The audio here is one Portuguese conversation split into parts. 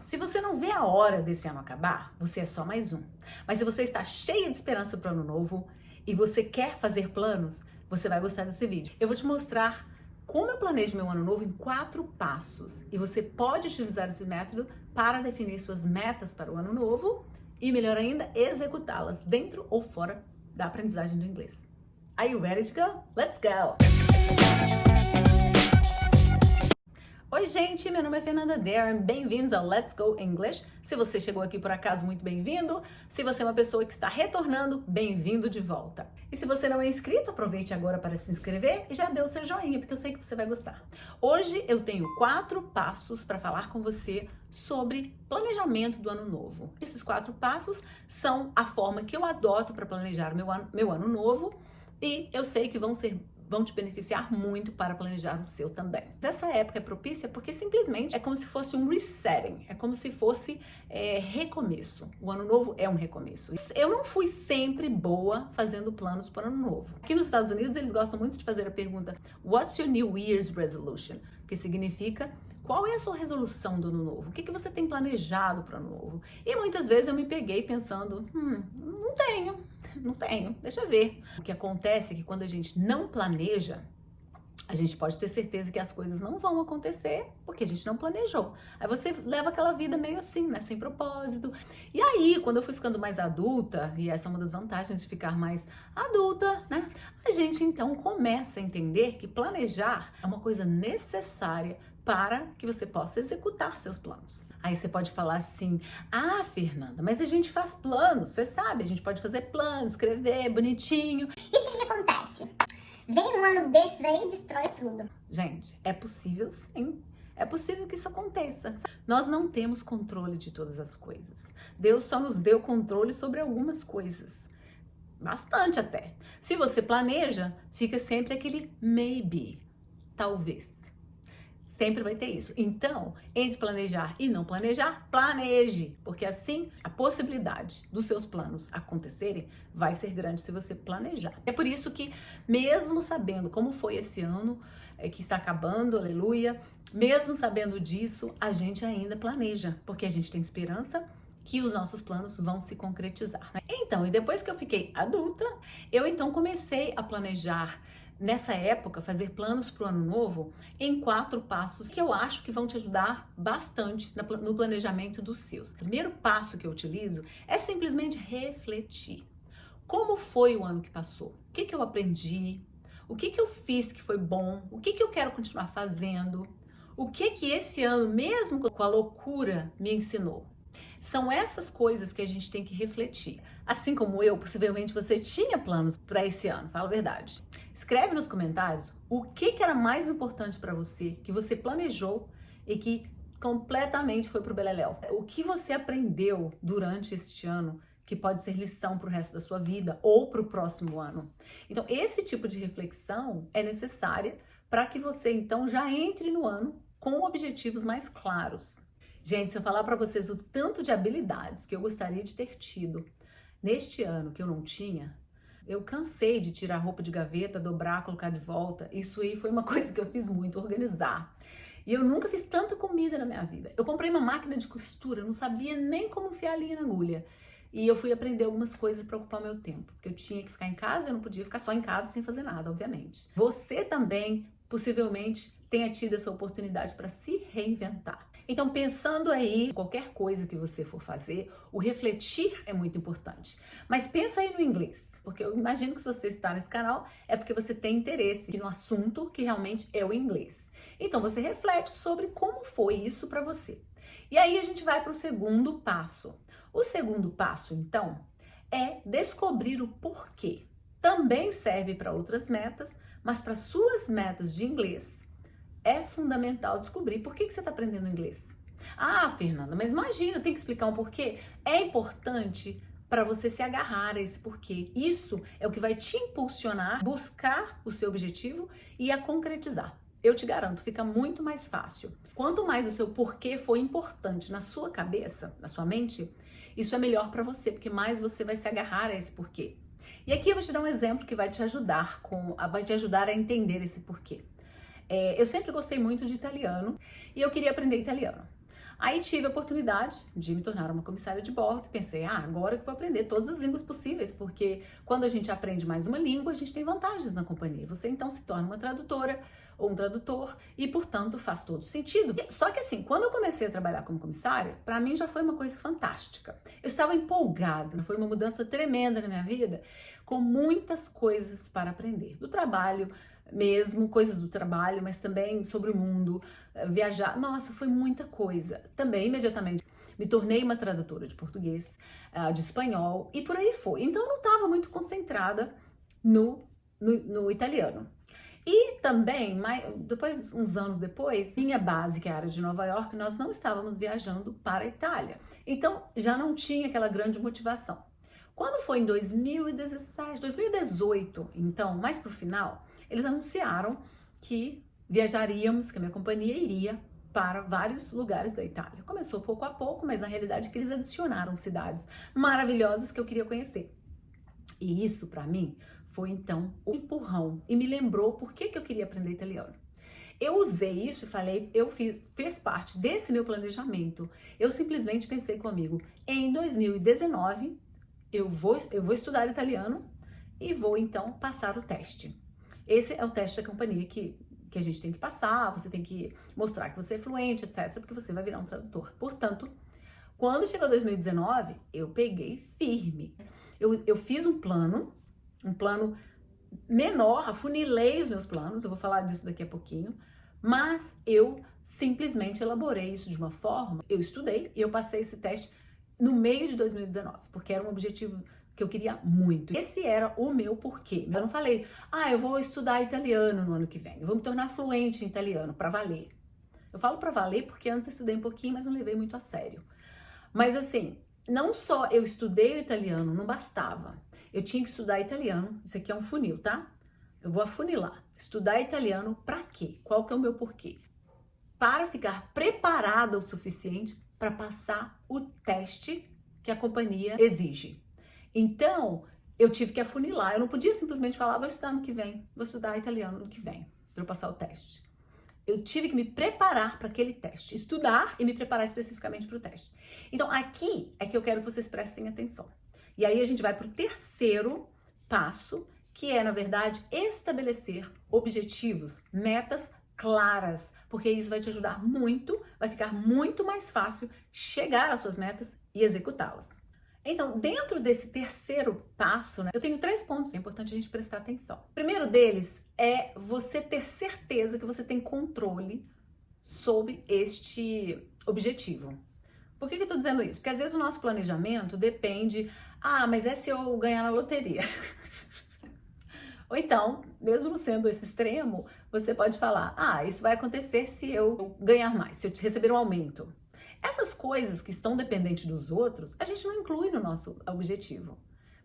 Se você não vê a hora desse ano acabar, você é só mais um. Mas se você está cheia de esperança para o ano novo e você quer fazer planos, você vai gostar desse vídeo. Eu vou te mostrar como eu planejo meu ano novo em 4 passos. E você pode utilizar esse método para definir suas metas para o ano novo e, melhor ainda, executá-las dentro ou fora da aprendizagem do inglês. Are you ready to go? Let's go! Oi gente, meu nome é Fernanda Darren, bem-vindos ao Let's Go English. Se você chegou aqui por acaso, muito bem-vindo. Se você é uma pessoa que está retornando, bem-vindo de volta. E se você não é inscrito, aproveite agora para se inscrever e já dê o seu joinha, porque eu sei que você vai gostar. Hoje eu tenho 4 passos para falar com você sobre planejamento do ano novo. Esses 4 passos são a forma que eu adoto para planejar meu ano novo e eu sei que vão te beneficiar muito para planejar o seu também. Essa época é propícia porque simplesmente é como se fosse um resetting, é como se fosse recomeço. O ano novo é um recomeço. Eu não fui sempre boa fazendo planos para o ano novo. Aqui nos Estados Unidos eles gostam muito de fazer a pergunta What's your New Year's resolution? Que significa qual é a sua resolução do ano novo? O que você tem planejado para o ano novo? E muitas vezes eu me peguei pensando, não tenho, deixa eu ver. O que acontece é que quando a gente não planeja, a gente pode ter certeza que as coisas não vão acontecer porque a gente não planejou. Aí você leva aquela vida meio assim, né, sem propósito. E aí, quando eu fui ficando mais adulta, e essa é uma das vantagens de ficar mais adulta, né, a gente então começa a entender que planejar é uma coisa necessária para que você possa executar seus planos. Aí você pode falar assim, Fernanda, mas a gente faz planos, você sabe, a gente pode fazer planos, escrever bonitinho. E o que acontece? Vem um ano desses aí e destrói tudo. Gente, é possível sim. É possível que isso aconteça. Nós não temos controle de todas as coisas. Deus só nos deu controle sobre algumas coisas. Bastante até. Se você planeja, fica sempre aquele maybe, talvez. Sempre vai ter isso. Então, entre planejar e não planejar, planeje, porque assim a possibilidade dos seus planos acontecerem vai ser grande se você planejar. É por isso que, mesmo sabendo como foi esse ano que está acabando, aleluia, mesmo sabendo disso, a gente ainda planeja, porque a gente tem esperança que os nossos planos vão se concretizar, né? Então, e depois que eu fiquei adulta, eu então comecei a planejar nessa época, fazer planos para o ano novo em 4 passos que eu acho que vão te ajudar bastante no planejamento dos seus. O primeiro passo que eu utilizo é simplesmente refletir. Como foi o ano que passou? O que eu aprendi? O que eu fiz que foi bom? O que eu quero continuar fazendo? O que esse ano, mesmo com a loucura, me ensinou? São essas coisas que a gente tem que refletir. Assim como eu, possivelmente você tinha planos para esse ano, fala a verdade. Escreve nos comentários o que era mais importante para você, que você planejou e que completamente foi pro beleléu. O que você aprendeu durante este ano que pode ser lição para o resto da sua vida ou para o próximo ano. Então, esse tipo de reflexão é necessária para que você, então, já entre no ano com objetivos mais claros. Gente, se eu falar para vocês o tanto de habilidades que eu gostaria de ter tido neste ano que eu não tinha, eu cansei de tirar roupa de gaveta, dobrar, colocar de volta. Isso aí foi uma coisa que eu fiz muito, organizar. E eu nunca fiz tanta comida na minha vida. Eu comprei uma máquina de costura, eu não sabia nem como enfiar a linha na agulha. E eu fui aprender algumas coisas para ocupar o meu tempo, porque eu tinha que ficar em casa, eu não podia ficar só em casa sem fazer nada, obviamente. Você também, possivelmente, tenha tido essa oportunidade para se reinventar. Então, pensando aí, qualquer coisa que você for fazer, o refletir é muito importante. Mas pensa aí no inglês, porque eu imagino que se você está nesse canal, é porque você tem interesse no assunto que realmente é o inglês. Então, você reflete sobre como foi isso para você. E aí a gente vai para o segundo passo. O segundo passo, então, é descobrir o porquê. Também serve para outras metas, mas para suas metas de inglês, é fundamental descobrir por que você está aprendendo inglês. Fernanda, mas imagina, tem que explicar um porquê. É importante para você se agarrar a esse porquê. Isso é o que vai te impulsionar a buscar o seu objetivo e a concretizar. Eu te garanto, fica muito mais fácil. Quanto mais o seu porquê for importante na sua cabeça, na sua mente, isso é melhor para você, porque mais você vai se agarrar a esse porquê. E aqui eu vou te dar um exemplo que vai te ajudar a entender esse porquê. Eu sempre gostei muito de italiano e eu queria aprender italiano. Aí tive a oportunidade de me tornar uma comissária de bordo e pensei, agora que eu vou aprender todas as línguas possíveis, porque quando a gente aprende mais uma língua, a gente tem vantagens na companhia. Você então se torna uma tradutora ou um tradutor e, portanto, faz todo sentido. Só que assim, quando eu comecei a trabalhar como comissária, para mim já foi uma coisa fantástica. Eu estava empolgada, foi uma mudança tremenda na minha vida, com muitas coisas para aprender. Do trabalho mesmo, coisas do trabalho, mas também sobre o mundo, viajar. Nossa, foi muita coisa. Também, imediatamente, me tornei uma tradutora de português, de espanhol e por aí foi. Então, eu não estava muito concentrada no italiano. E também, depois, uns anos depois, minha base, que é a área de Nova York, nós não estávamos viajando para a Itália. Então, já não tinha aquela grande motivação. Quando foi em 2017, 2018, então, mais pro final, eles anunciaram que viajaríamos, que a minha companhia iria para vários lugares da Itália. Começou pouco a pouco, mas na realidade que eles adicionaram cidades maravilhosas que eu queria conhecer. E isso, para mim, foi então um empurrão e me lembrou por que eu queria aprender italiano. Eu usei isso e falei, fez parte desse meu planejamento. Eu simplesmente pensei comigo, em 2019, eu vou estudar italiano e vou então passar o teste. Esse é o teste da companhia que a gente tem que passar, você tem que mostrar que você é fluente, etc, porque você vai virar um tradutor. Portanto, quando chegou 2019, eu peguei firme. Eu fiz um plano menor, afunilei os meus planos, eu vou falar disso daqui a pouquinho, mas eu simplesmente elaborei isso de uma forma, eu estudei e eu passei esse teste no meio de 2019, porque era um objetivo que eu queria muito. Esse era o meu porquê. Eu não falei, eu vou estudar italiano no ano que vem, eu vou me tornar fluente em italiano, pra valer. Eu falo pra valer porque antes eu estudei um pouquinho, mas não levei muito a sério. Mas assim, não só eu estudei o italiano, não bastava. Eu tinha que estudar italiano, isso aqui é um funil, tá? Eu vou afunilar. Estudar italiano pra quê? Qual que é o meu porquê? Para ficar preparada o suficiente para passar o teste que a companhia exige. Então, eu tive que afunilar. Eu não podia simplesmente falar, vou estudar no que vem, vou estudar italiano no que vem, para eu passar o teste. Eu tive que me preparar para aquele teste, estudar e me preparar especificamente para o teste. Então, aqui é que eu quero que vocês prestem atenção. E aí a gente vai para o terceiro passo, que é, na verdade, estabelecer objetivos, metas claras, porque isso vai te ajudar muito, vai ficar muito mais fácil chegar às suas metas e executá-las. Então, dentro desse terceiro passo, eu tenho 3 pontos que é importante a gente prestar atenção. O primeiro deles é você ter certeza que você tem controle sobre este objetivo. Por que eu tô dizendo isso? Porque às vezes o nosso planejamento depende, mas é se eu ganhar na loteria. Ou então, mesmo não sendo esse extremo, você pode falar, isso vai acontecer se eu ganhar mais, se eu receber um aumento. Essas coisas que estão dependentes dos outros, a gente não inclui no nosso objetivo.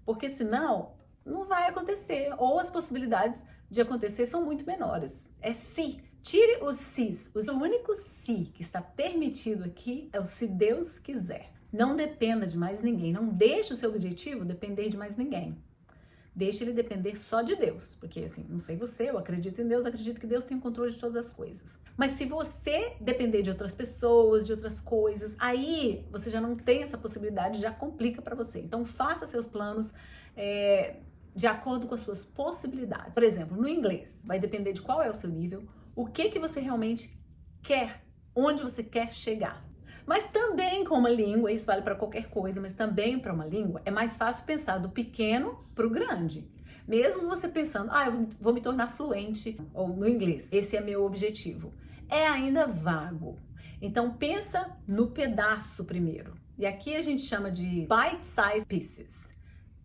Porque senão, não vai acontecer. Ou as possibilidades de acontecer são muito menores. É se. Tire os sis. O único se que está permitido aqui é o se Deus quiser. Não dependa de mais ninguém. Não deixe o seu objetivo depender de mais ninguém. Deixe ele depender só de Deus. Porque assim, não sei você, eu acredito em Deus, acredito que Deus tem o controle de todas as coisas. Mas se você depender de outras pessoas, de outras coisas, aí você já não tem essa possibilidade, já complica para você. Então faça seus planos de acordo com as suas possibilidades. Por exemplo, no inglês, vai depender de qual é o seu nível, o que você realmente quer, onde você quer chegar. Mas também com uma língua, isso vale para qualquer coisa, mas também para uma língua, é mais fácil pensar do pequeno para o grande. Mesmo você pensando, eu vou me tornar fluente ou no inglês, esse é meu objetivo. É ainda vago. Então pensa no pedaço primeiro. E aqui a gente chama de bite-sized pieces.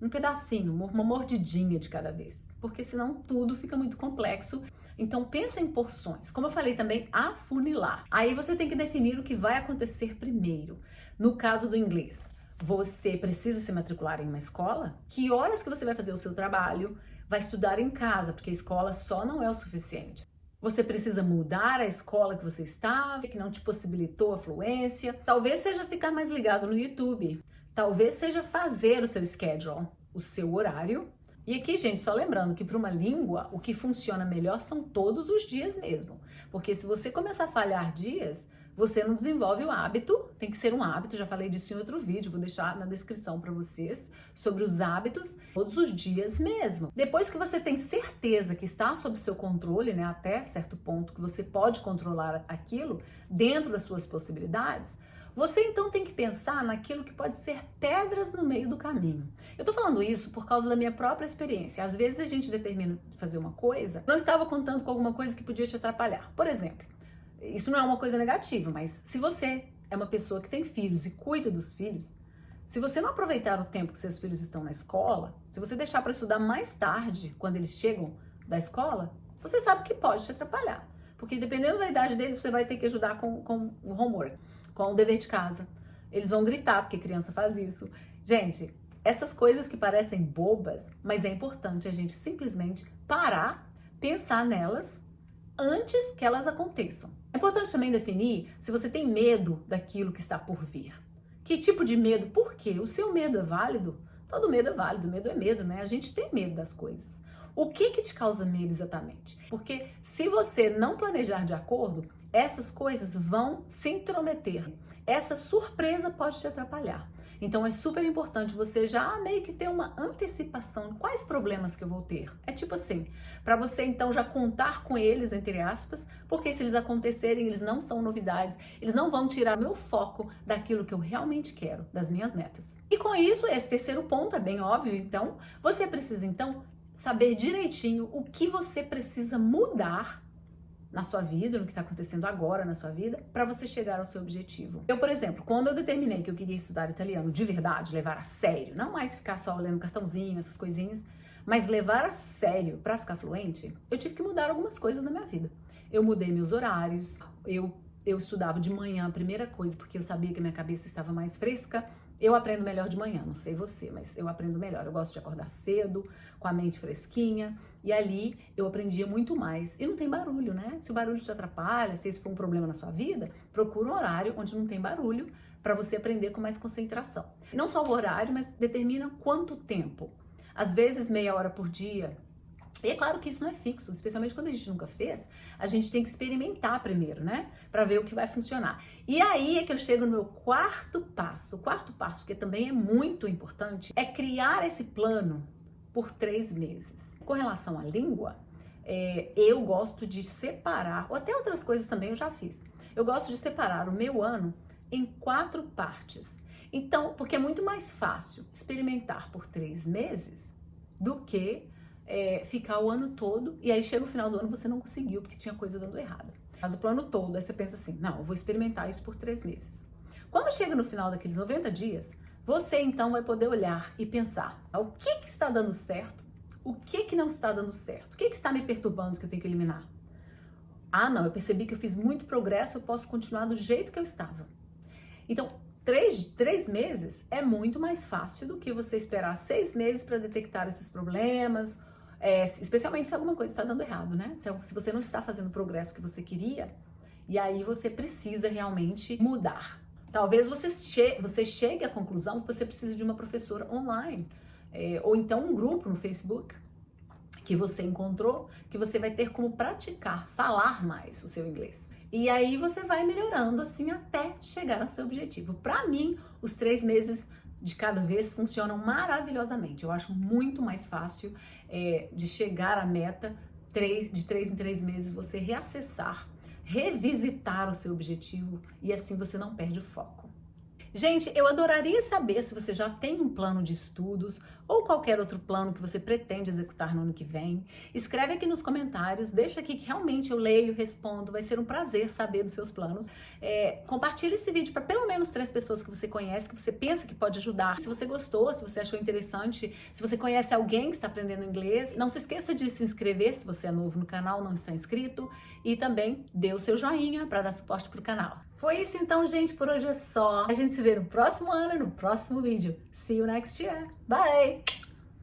Um pedacinho, uma mordidinha de cada vez. Porque senão tudo fica muito complexo. Então pensa em porções. Como eu falei também, afunilar. Aí você tem que definir o que vai acontecer primeiro. No caso do inglês, você precisa se matricular em uma escola? Que horas que você vai fazer o seu trabalho? Vai estudar em casa, porque a escola só não é o suficiente. Você precisa mudar a escola que você estava, que não te possibilitou a fluência. Talvez seja ficar mais ligado no YouTube. Talvez seja fazer o seu schedule, o seu horário. E aqui, gente, só lembrando que para uma língua, o que funciona melhor são todos os dias mesmo. Porque se você começar a falhar dias, você não desenvolve o hábito, tem que ser um hábito, já falei disso em outro vídeo, vou deixar na descrição para vocês, sobre os hábitos todos os dias mesmo. Depois que você tem certeza que está sob seu controle, né, até certo ponto que você pode controlar aquilo dentro das suas possibilidades, você então tem que pensar naquilo que pode ser pedras no meio do caminho. Eu tô falando isso por causa da minha própria experiência. Às vezes a gente determina fazer uma coisa, não estava contando com alguma coisa que podia te atrapalhar. Por exemplo, isso não é uma coisa negativa, mas se você é uma pessoa que tem filhos e cuida dos filhos, se você não aproveitar o tempo que seus filhos estão na escola, se você deixar para estudar mais tarde, quando eles chegam da escola, você sabe que pode te atrapalhar. Porque dependendo da idade deles, você vai ter que ajudar com o homework, com o dever de casa. Eles vão gritar, porque criança faz isso. Gente, essas coisas que parecem bobas, mas é importante a gente simplesmente parar, pensar nelas antes que elas aconteçam. É importante também definir se você tem medo daquilo que está por vir. Que tipo de medo? Por quê? O seu medo é válido? Todo medo é válido, medo é medo, né? A gente tem medo das coisas. O que te causa medo exatamente? Porque se você não planejar de acordo, essas coisas vão se intrometer. Essa surpresa pode te atrapalhar. Então é super importante você já meio que ter uma antecipação de quais problemas que eu vou ter. É tipo assim, para você então já contar com eles, entre aspas, porque se eles acontecerem, eles não são novidades, eles não vão tirar meu foco daquilo que eu realmente quero, das minhas metas. E com isso, esse terceiro ponto é bem óbvio, então, você precisa então saber direitinho o que você precisa mudar na sua vida, no que está acontecendo agora na sua vida, para você chegar ao seu objetivo. Eu, por exemplo, quando eu determinei que eu queria estudar italiano de verdade, levar a sério, não mais ficar só lendo cartãozinho, essas coisinhas, mas levar a sério para ficar fluente, eu tive que mudar algumas coisas na minha vida. Eu mudei meus horários, eu estudava de manhã, a primeira coisa, porque eu sabia que a minha cabeça estava mais fresca. Eu aprendo melhor de manhã, não sei você, mas eu aprendo melhor. Eu gosto de acordar cedo, com a mente fresquinha, e ali eu aprendia muito mais. E não tem barulho, né? Se o barulho te atrapalha, se esse for um problema na sua vida, procura um horário onde não tem barulho para você aprender com mais concentração. Não só o horário, mas determina quanto tempo. Às vezes, meia hora por dia. E é claro que isso não é fixo, especialmente quando a gente nunca fez, a gente tem que experimentar primeiro, né? Para ver o que vai funcionar. E aí é que eu chego no meu quarto passo. O quarto passo, que também é muito importante, é criar esse plano por 3 meses. Com relação à língua, eu gosto de separar, ou até outras coisas também eu já fiz. Eu gosto de separar o meu ano em 4 partes. Então, porque é muito mais fácil experimentar por 3 meses do que ficar o ano todo e aí chega o final do ano você não conseguiu porque tinha coisa dando errado. Mas o plano todo, aí você pensa assim, não, eu vou experimentar isso por 3 meses. Quando chega no final daqueles 90 dias, você então vai poder olhar e pensar o que está dando certo, o que não está dando certo, o que está me perturbando que eu tenho que eliminar. Ah, não, eu percebi que eu fiz muito progresso, eu posso continuar do jeito que eu estava. Então, 3 meses é muito mais fácil do que você esperar 6 meses para detectar esses problemas, especialmente se alguma coisa está dando errado, né? Se você não está fazendo o progresso que você queria, e aí você precisa realmente mudar. Talvez você chegue à conclusão que você precisa de uma professora online, ou então um grupo no Facebook que você encontrou, que você vai ter como praticar, falar mais o seu inglês. E aí você vai melhorando assim até chegar ao seu objetivo. Para mim, os 3 meses de cada vez funcionam maravilhosamente. Eu acho muito mais fácil de chegar à meta de 3 em 3 meses, você reacessar, revisitar o seu objetivo e assim você não perde o foco. Gente, eu adoraria saber se você já tem um plano de estudos ou qualquer outro plano que você pretende executar no ano que vem. Escreve aqui nos comentários, deixa aqui que realmente eu leio, respondo, vai ser um prazer saber dos seus planos. Compartilhe esse vídeo para pelo menos 3 pessoas que você conhece, que você pensa que pode ajudar. Se você gostou, se você achou interessante, se você conhece alguém que está aprendendo inglês, não se esqueça de se inscrever se você é novo no canal, não está inscrito, e também dê o seu joinha para dar suporte para o canal. Foi isso então, gente, por hoje é só. A gente se vê no próximo ano, no próximo vídeo. See you next year. Bye!